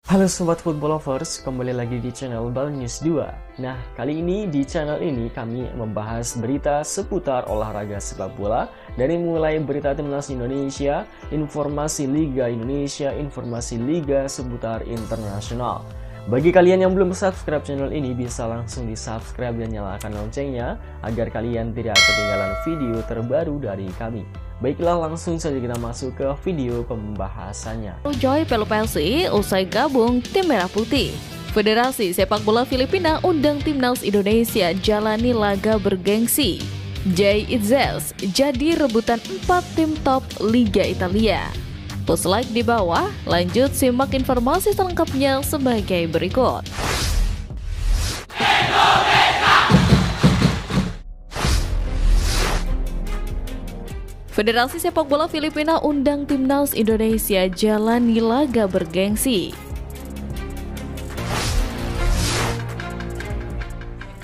Halo Sobat Football Lovers, kembali lagi di channel Bal News 2. Nah, kali ini di channel ini kami membahas berita seputar olahraga sepak bola. Dari mulai berita timnas Indonesia, informasi Liga Indonesia, informasi Liga seputar internasional. Bagi kalian yang belum subscribe channel ini, bisa langsung di subscribe dan nyalakan loncengnya agar kalian tidak ketinggalan video terbaru dari kami. Baiklah, langsung saja kita masuk ke video pembahasannya. Joy Pelupesi usai gabung tim Merah Putih. Federasi Sepak Bola Filipina undang timnas Indonesia jalani laga bergengsi. Jay Itzels jadi rebutan 4 tim top Liga Italia. Post like di bawah, lanjut simak informasi selengkapnya sebagai berikut. Federasi Sepak Bola Filipina undang timnas Indonesia jalani laga bergengsi.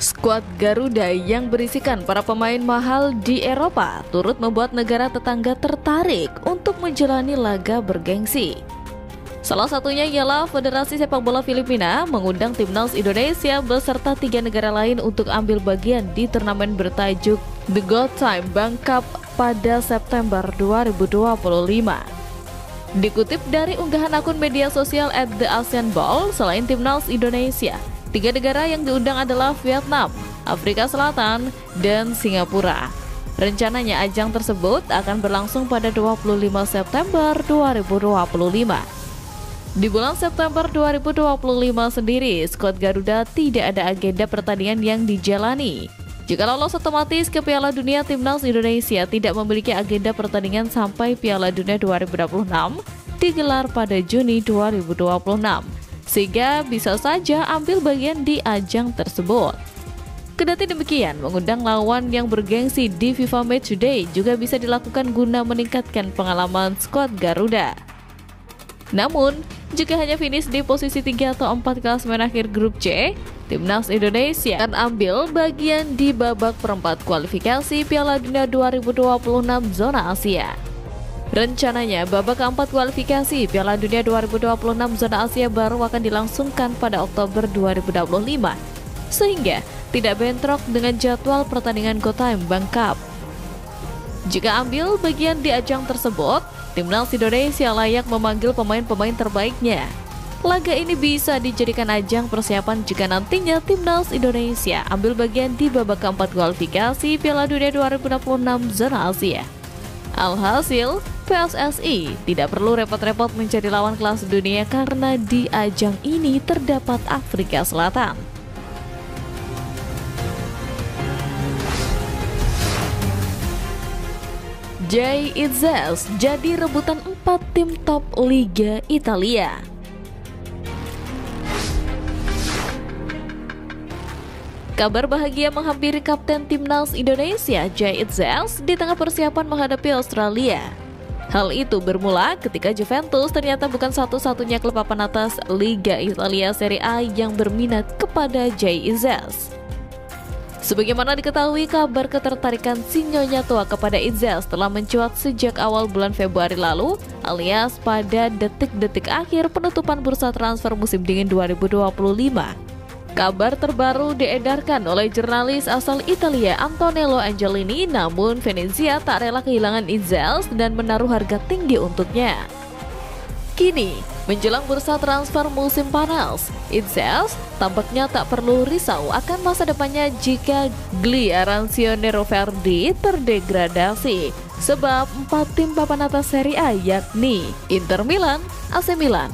Skuad Garuda yang berisikan para pemain mahal di Eropa turut membuat negara tetangga tertarik untuk menjalani laga bergengsi. Salah satunya ialah Federasi Sepak Bola Filipina mengundang timnas Indonesia beserta 3 negara lain untuk ambil bagian di turnamen bertajuk The Good Time Bank Cup pada September 2025. Dikutip dari unggahan akun media sosial @theasianball, selain timnas Indonesia, 3 negara yang diundang adalah Vietnam, Afrika Selatan, dan Singapura. Rencananya ajang tersebut akan berlangsung pada 25 September 2025. Di bulan September 2025 sendiri, skuad Garuda tidak ada agenda pertandingan yang dijalani. Jika lolos otomatis ke Piala Dunia, timnas Indonesia tidak memiliki agenda pertandingan sampai Piala Dunia 2026 digelar pada Juni 2026, sehingga bisa saja ambil bagian di ajang tersebut. Kendati demikian, mengundang lawan yang bergengsi di FIFA Matchday juga bisa dilakukan guna meningkatkan pengalaman skuad Garuda. Namun, jika hanya finish di posisi 3 atau 4 klasemen akhir grup C, timnas Indonesia akan ambil bagian di babak perempat kualifikasi Piala Dunia 2026 zona Asia. Rencananya, babak keempat kualifikasi Piala Dunia 2026 zona Asia baru akan dilangsungkan pada Oktober 2025, sehingga tidak bentrok dengan jadwal pertandingan Go Time Bank Cup. Jika ambil bagian di ajang tersebut, timnas Indonesia layak memanggil pemain-pemain terbaiknya. Laga ini bisa dijadikan ajang persiapan jika nantinya timnas Indonesia ambil bagian di babak keempat kualifikasi Piala Dunia 2026 zona Asia. Alhasil, PSSI tidak perlu repot-repot mencari lawan kelas dunia karena di ajang ini terdapat Afrika Selatan. Jay Itzels jadi rebutan 4 tim top Liga Italia. Kabar bahagia menghampiri kapten timnas Indonesia Jay Itzels di tengah persiapan menghadapi Australia. Hal itu bermula ketika Juventus ternyata bukan satu-satunya klub papan atas Liga Italia Serie A yang berminat kepada Jay Itzels. Sebagaimana diketahui, kabar ketertarikan si Nyonya Tua kepada Itzels telah mencuat sejak awal bulan Februari lalu, alias pada detik-detik akhir penutupan bursa transfer musim dingin 2025. Kabar terbaru diedarkan oleh jurnalis asal Italia Antonello Angelini, namun Venezia tak rela kehilangan Itzels dan menaruh harga tinggi untuknya. Kini, menjelang bursa transfer musim panas, Itzels tampaknya tak perlu risau akan masa depannya jika Arancio Verdi terdegradasi. Sebab 4 tim papan atas Serie A yakni Inter Milan, AC Milan,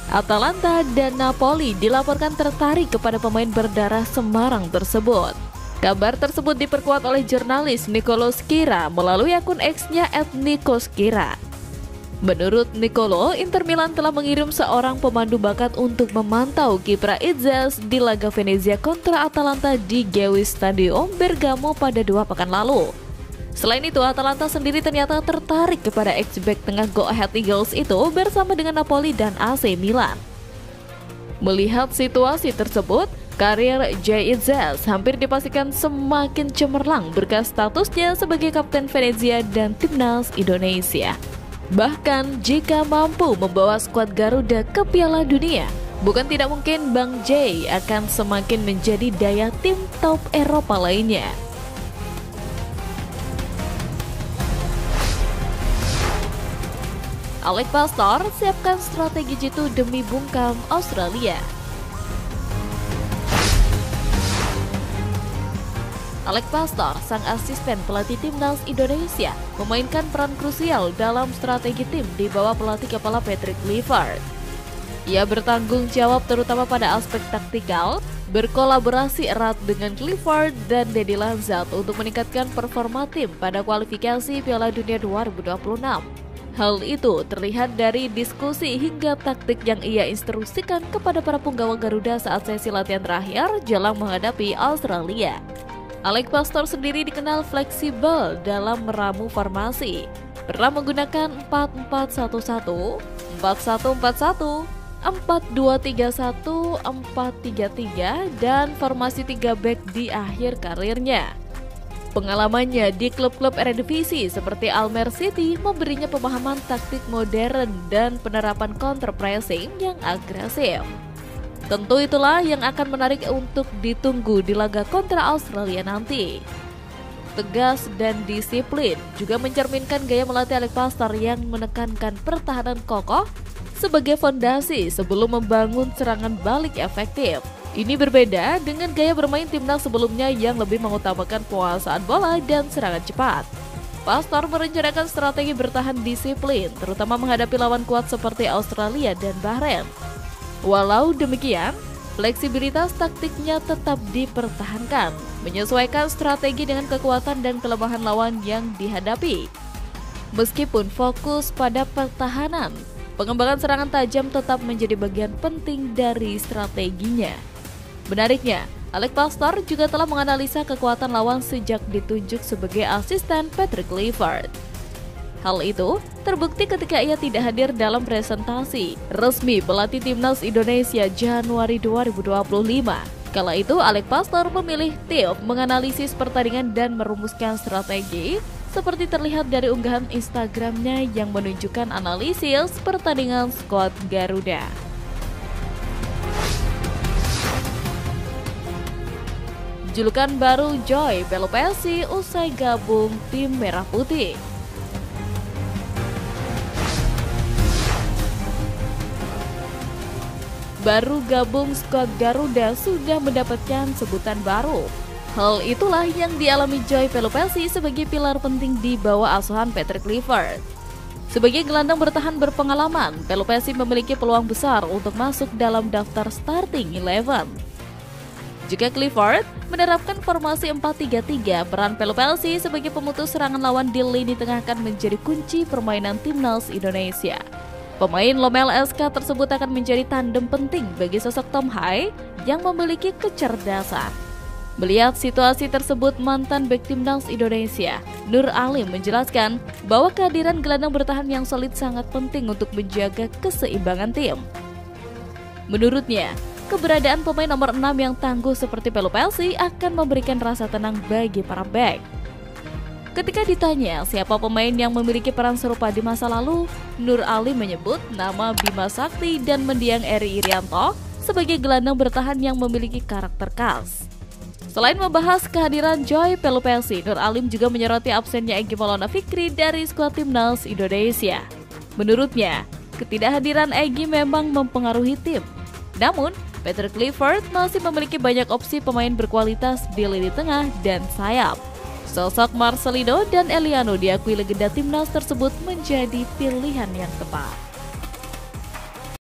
Atalanta, dan Napoli dilaporkan tertarik kepada pemain berdarah Semarang tersebut. Kabar tersebut diperkuat oleh jurnalis Nicolo Schira melalui akun X-nya @NicoSchira. Menurut Nicolo, Inter Milan telah mengirim seorang pemandu bakat untuk memantau kiprah Itzels di laga Venezia kontra Atalanta di Gewiss Stadium Bergamo pada 2 pekan lalu. Selain itu, Atalanta sendiri ternyata tertarik kepada ex-back tengah Go Ahead Eagles itu bersama dengan Napoli dan AC Milan. Melihat situasi tersebut, karir Jay Itzels hampir dipastikan semakin cemerlang berkat statusnya sebagai kapten Venezia dan timnas Indonesia. Bahkan jika mampu membawa skuad Garuda ke Piala Dunia, Bukan tidak mungkin Bang J akan semakin menjadi daya tim top Eropa lainnya. Alex Pastor siapkan strategi jitu demi bungkam Australia. Alex Pastor, sang asisten pelatih timnas Indonesia, memainkan peran krusial dalam strategi tim di bawah pelatih kepala Patrick Kluivert. Ia bertanggung jawab terutama pada aspek taktikal, berkolaborasi erat dengan Kluivert dan Deddy Lanzat untuk meningkatkan performa tim pada kualifikasi Piala Dunia 2026. Hal itu terlihat dari diskusi hingga taktik yang ia instruksikan kepada para punggawa Garuda saat sesi latihan terakhir jelang menghadapi Australia. Alex Pastor sendiri dikenal fleksibel dalam meramu formasi. Pernah menggunakan 4-4-1-1, 4-1-4-1, 4-2-3-1, 4-3-3, dan formasi 3 back di akhir karirnya. Pengalamannya di klub-klub Eredivisie seperti Almere City memberinya pemahaman taktik modern dan penerapan counter pressing yang agresif. Tentu itulah yang akan menarik untuk ditunggu di laga kontra Australia nanti. Tegas dan disiplin juga mencerminkan gaya melatih Alex Pastor yang menekankan pertahanan kokoh sebagai fondasi sebelum membangun serangan balik efektif. Ini berbeda dengan gaya bermain timnas sebelumnya yang lebih mengutamakan penguasaan bola dan serangan cepat. Pastor merencanakan strategi bertahan disiplin, terutama menghadapi lawan kuat seperti Australia dan Bahrain. Walau demikian, fleksibilitas taktiknya tetap dipertahankan, menyesuaikan strategi dengan kekuatan dan kelemahan lawan yang dihadapi. Meskipun fokus pada pertahanan, pengembangan serangan tajam tetap menjadi bagian penting dari strateginya. Menariknya, Alex Pastor juga telah menganalisa kekuatan lawan sejak ditunjuk sebagai asisten Patrick Kluivert. Hal itu terbukti ketika ia tidak hadir dalam presentasi resmi pelatih timnas Indonesia Januari 2025. Kala itu, Alex Pastor memilih tim menganalisis pertandingan dan merumuskan strategi, seperti terlihat dari unggahan Instagramnya yang menunjukkan analisis pertandingan skuad Garuda. Julukan baru Joy Pelupessy usai gabung tim Merah Putih. Baru gabung skuad Garuda sudah mendapatkan sebutan baru. Hal itulah yang dialami Joy Pelupessy sebagai pilar penting di bawah asuhan Patrick Kluivert. Sebagai gelandang bertahan berpengalaman, Pelupessy memiliki peluang besar untuk masuk dalam daftar starting 11. Jika Kluivert menerapkan formasi 4-3-3, peran Pelupessy sebagai pemutus serangan lawan di lini tengah akan menjadi kunci permainan timnas Indonesia. Pemain Lomel SK tersebut akan menjadi tandem penting bagi sosok Tom Hai yang memiliki kecerdasan. Melihat situasi tersebut, mantan bek timnas Indonesia, Nur Alim, menjelaskan bahwa kehadiran gelandang bertahan yang solid sangat penting untuk menjaga keseimbangan tim. Menurutnya, keberadaan pemain nomor 6 yang tangguh seperti Pelupessy akan memberikan rasa tenang bagi para bek. Ketika ditanya siapa pemain yang memiliki peran serupa di masa lalu, Nur Ali menyebut nama Bima Sakti dan mendiang Eri Irianto sebagai gelandang bertahan yang memiliki karakter khas. Selain membahas kehadiran Joy Pelupessy, Nur Alim juga menyoroti absennya Egy Maulana Fikri dari skuad timnas Indonesia. Menurutnya, ketidakhadiran Egy memang mempengaruhi tim. Namun, Patrick Kluivert masih memiliki banyak opsi pemain berkualitas di lini tengah dan sayap. Sosok Marcelino dan Eliano diakui legenda timnas tersebut menjadi pilihan yang tepat.